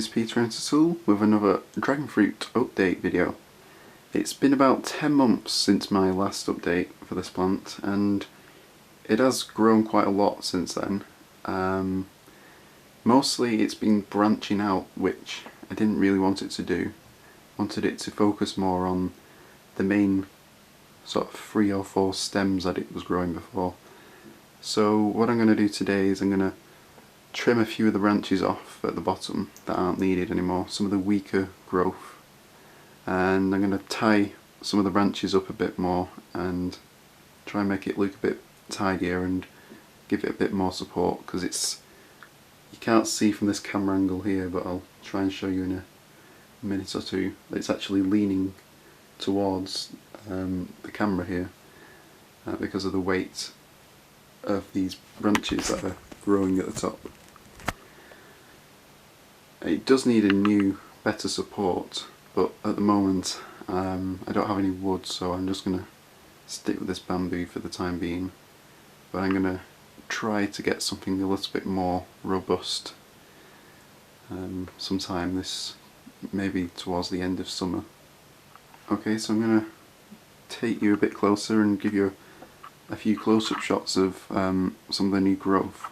is Pitaya with another dragon fruit update video. It's been about 10 months since my last update for this plant and it has grown quite a lot since then. Mostly it's been branching out, which I didn't really want it to do. I wanted it to focus more on the main sort of 3 or 4 stems that it was growing before. So what I'm going to do today is I'm going to trim a few of the branches off at the bottom that aren't needed anymore, some of the weaker growth, and I'm going to tie some of the branches up a bit more and try and make it look a bit tidier and give it a bit more support, because you can't see from this camera angle here, but I'll try and show you in a minute or two. It's actually leaning towards the camera here because of the weight of these branches that are growing at the top. It does need a new, better support, but at the moment I don't have any wood, so I'm just going to stick with this bamboo for the time being. But I'm going to try to get something a little bit more robust sometime maybe towards the end of summer. Okay, so I'm going to take you a bit closer and give you a few close-up shots of some of the new growth.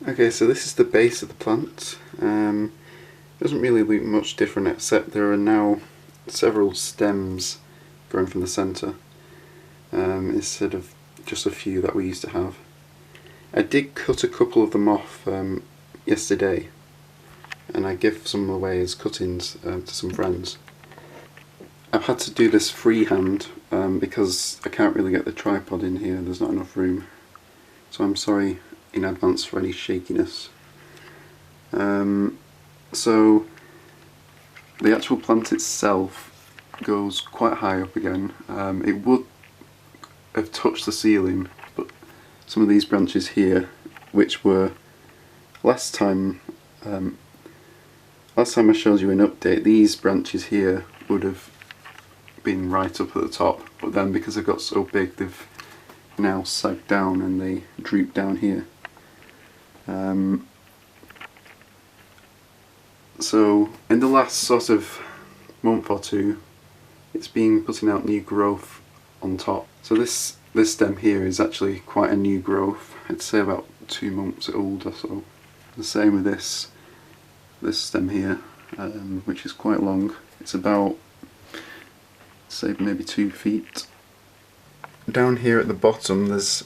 Okay, so this is the base of the plant. It doesn't really look much different, except there are now several stems growing from the centre instead of just a few that we used to have. I did cut a couple of them off yesterday, and I give some away as cuttings to some friends. I've had to do this freehand because I can't really get the tripod in here, there's not enough room. So I'm sorry in advance for any shakiness. So the actual plant itself goes quite high up again. It would have touched the ceiling, but some of these branches here, which were last time I showed you an update, these branches here would have been right up at the top, but then because they've got so big they've now sagged down and they droop down here. So in the last sort of month or two it's been putting out new growth on top. So this stem here is actually quite a new growth. I'd say about 2 months old or so. The same with this stem here, which is quite long. It's about, say, maybe 2 feet. Down here at the bottom there's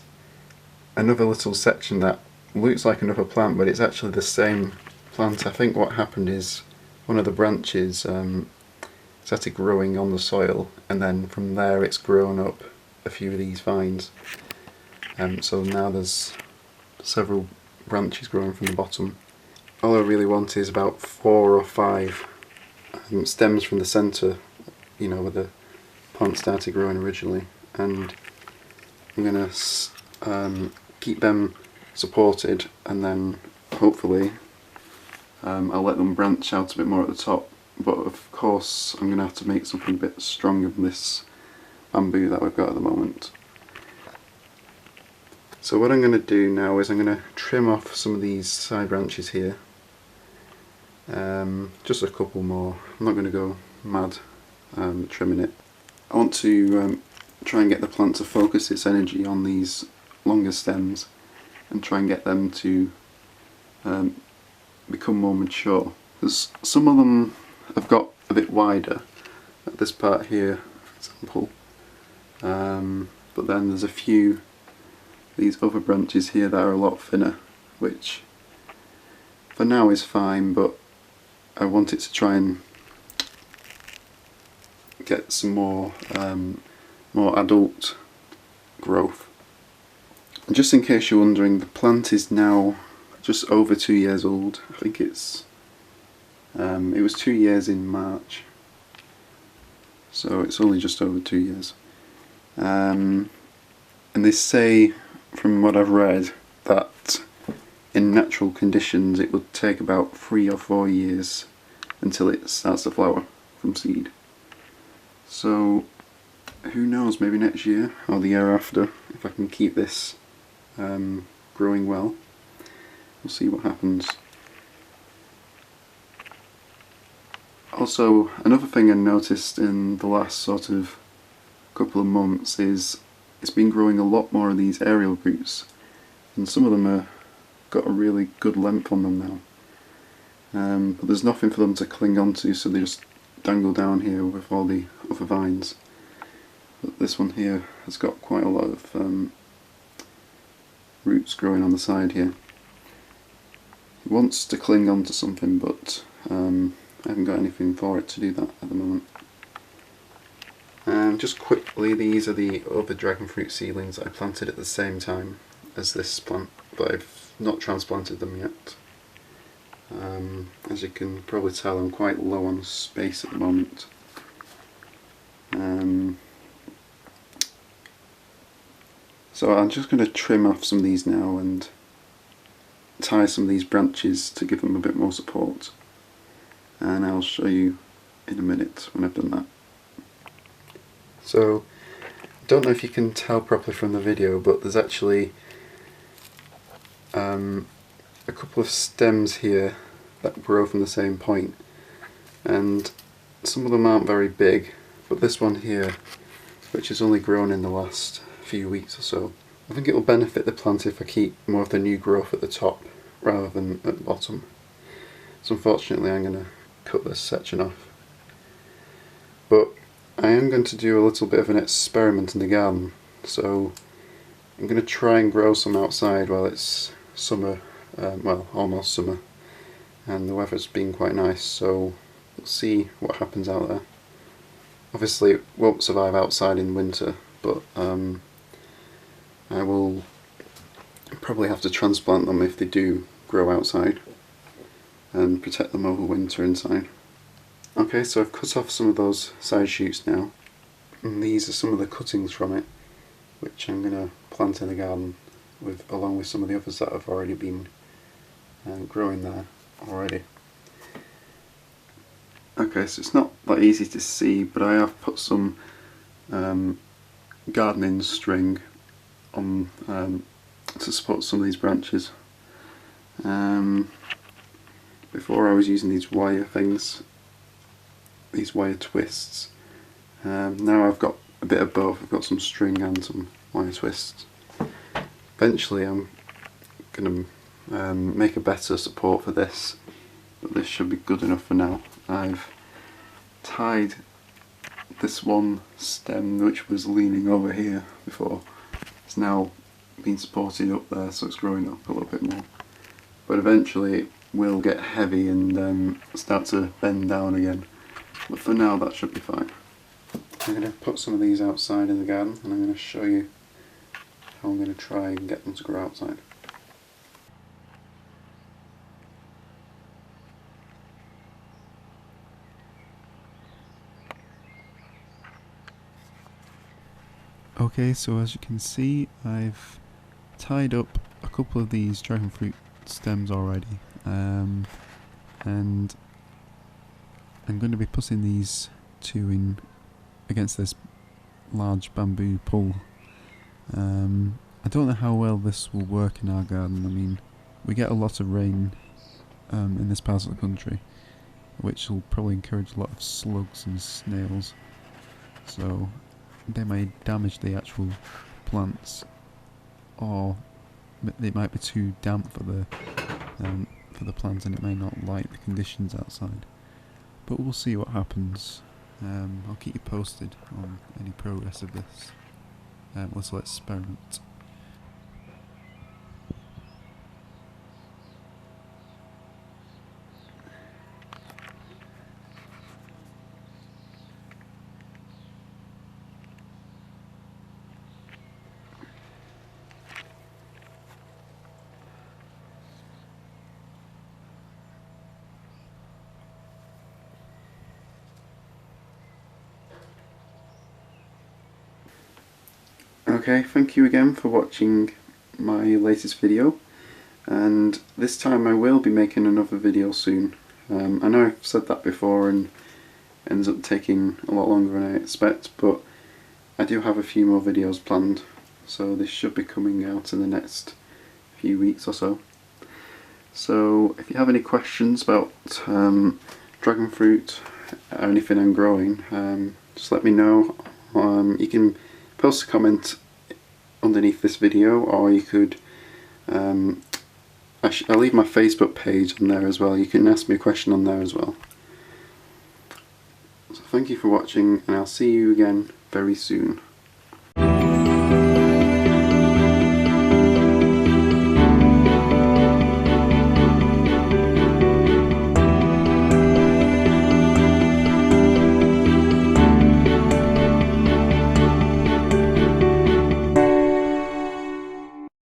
another little section that looks like another plant, but it's actually the same plant. I think what happened is one of the branches started growing on the soil, and then from there it's grown up a few of these vines. So now there's several branches growing from the bottom. All I really want is about 4 or 5 stems from the centre, you know, where the plant started growing originally, and I'm going to keep them supported, and then hopefully I'll let them branch out a bit more at the top. But of course I'm going to have to make something a bit stronger than this bamboo that we've got at the moment. So what I'm going to do now is I'm going to trim off some of these side branches here. Just a couple more. I'm not going to go mad trimming it. I want to try and get the plant to focus its energy on these longer stems and try and get them to become more mature. Because some of them have got a bit wider, at this part here for example, but then there's a few these other branches here that are a lot thinner, which for now is fine, but I want it to try and get some more adult growth. And just in case you're wondering, the plant is now just over 2 years old. I think it was 2 years in March, so it's only just over 2 years. And they say, from what I've read, that in natural conditions it would take about 3 or 4 years until it starts to flower from seed. So who knows, maybe next year or the year after, if I can keep this growing well. We'll see what happens. Also, another thing I noticed in the last sort of couple of months is it's been growing a lot more of these aerial roots, and some of them are got a really good length on them now. But there's nothing for them to cling onto, so they just dangle down here with all the other vines. But this one here has got quite a lot of roots growing on the side here. It wants to cling onto something, but I haven't got anything for it to do that at the moment. And just quickly, these are the other dragon fruit seedlings that I planted at the same time as this plant, but I've not transplanted them yet. As you can probably tell, I'm quite low on space at the moment. So I'm just going to trim off some of these now and tie some of these branches to give them a bit more support, and I'll show you in a minute when I've done that. So, I don't know if you can tell properly from the video, but there's actually a couple of stems here that grow from the same point, and some of them aren't very big, but this one here, which has only grown in the last few weeks or so, I think it will benefit the plant if I keep more of the new growth at the top rather than at the bottom. So unfortunately I'm going to cut this section off. But I am going to do a little bit of an experiment in the garden, so I'm going to try and grow some outside while it's summer, well, almost summer, and the weather's been quite nice, so we'll see what happens out there. Obviously it won't survive outside in winter, but I will probably have to transplant them if they do grow outside and protect them over winter inside. Okay, so I've cut off some of those side shoots now, and these are some of the cuttings from it, which I'm going to plant in the garden along with some of the others that have already been growing there already. Okay, so it's not that easy to see, but I have put some gardening string on to support some of these branches. Before I was using these wire things, these wire twists. Now I've got a bit of both. I've got some string and some wire twists. Eventually I'm going to make a better support for this, but this should be good enough for now. I've tied this one stem which was leaning over here before. It's now been supported up there, so it's growing up a little bit more. But eventually it will get heavy and start to bend down again. But for now that should be fine. I'm going to put some of these outside in the garden, and I'm going to show you how I'm going to try and get them to grow outside. Okay, so as you can see, I've tied up a couple of these dragon fruit stems already, and I'm going to be putting these two in against this large bamboo pole. I don't know how well this will work in our garden. I mean, we get a lot of rain in this part of the country, which will probably encourage a lot of slugs and snails, so they may damage the actual plants, or it might be too damp for the plant and it may not like the conditions outside. But we'll see what happens. I'll keep you posted on any progress of this little experiment. Okay, thank you again for watching my latest video, and this time I will be making another video soon. I know I've said that before and it ends up taking a lot longer than I expect, but I do have a few more videos planned, so this should be coming out in the next few weeks or so. So if you have any questions about dragon fruit, anything I'm growing, just let me know. You can post a comment underneath this video, or you could I'll leave my Facebook page on there as well. You can ask me a question on there as well. So thank you for watching, and I'll see you again very soon.